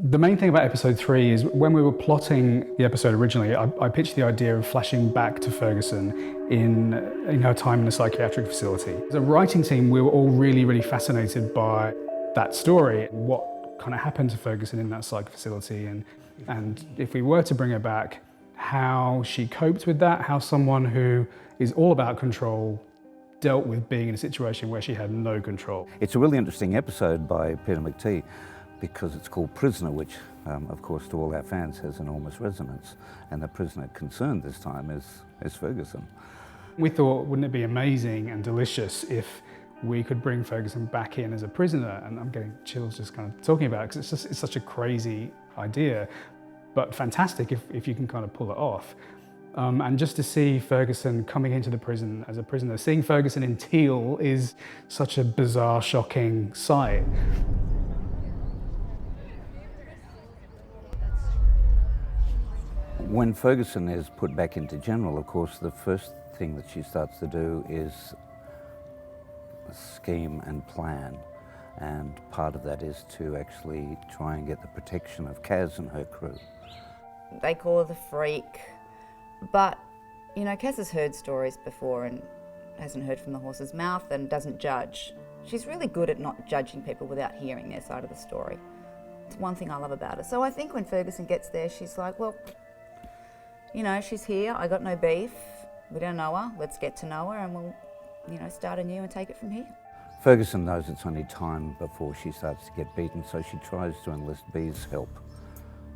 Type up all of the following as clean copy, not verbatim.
The main thing about episode 3 is when we were plotting the episode originally, I pitched the idea of flashing back to Ferguson in her time in a psychiatric facility. As a writing team, we were all really fascinated by that story, what kind of happened to Ferguson in that psych facility, and if we were to bring her back, how she coped with that, how someone who is all about control dealt with being in a situation where she had no control. It's a really interesting episode by Peter McTee because it's called Prisoner, which of course to all our fans has enormous resonance, and the prisoner concerned this time is Ferguson. We thought, wouldn't it be amazing and delicious if we could bring Ferguson back in as a prisoner? And I'm getting chills just kind of talking about it because it's such a crazy idea, but fantastic if you can kind of pull it off. And just to see Ferguson coming into the prison as a prisoner, seeing Ferguson in teal is such a bizarre, shocking sight. When Ferguson is put back into general, of course, the first thing that she starts to do is scheme and plan. And part of that is to actually try and get the protection of Kaz and her crew. They call her the freak, but you know, Kaz has heard stories before and hasn't heard from the horse's mouth and doesn't judge. She's really good at not judging people without hearing their side of the story. It's one thing I love about her. So I think when Ferguson gets there, she's like, well, you know, she's here, I got no beef, we don't know her, let's get to know her and we'll, you know, start anew and take it from here. Ferguson knows it's only time before she starts to get beaten, so she tries to enlist B's help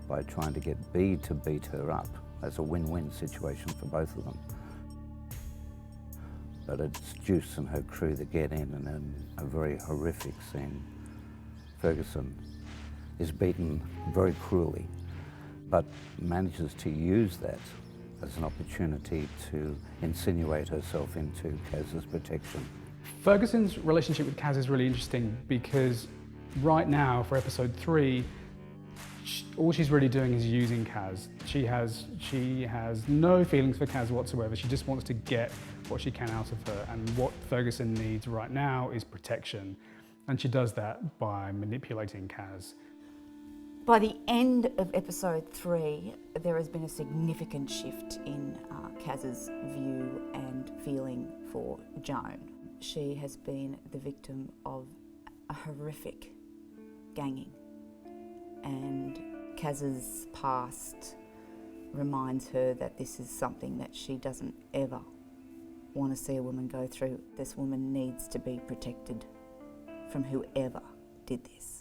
by trying to get B to beat her up. That's a win-win situation for both of them. But it's Juice and her crew that get in, and in a very horrific scene, Ferguson is beaten very cruelly, but manages to use that as an opportunity to insinuate herself into Kaz's protection. Ferguson's relationship with Kaz is really interesting because right now, for episode 3, all she's really doing is using Kaz. She has no feelings for Kaz whatsoever. She just wants to get what she can out of her, and what Ferguson needs right now is protection. And she does that by manipulating Kaz. By the end of episode 3, there has been a significant shift in Kaz's view and feeling for Joan. She has been the victim of a horrific ganging, and Kaz's past reminds her that this is something that she doesn't ever want to see a woman go through. This woman needs to be protected from whoever did this.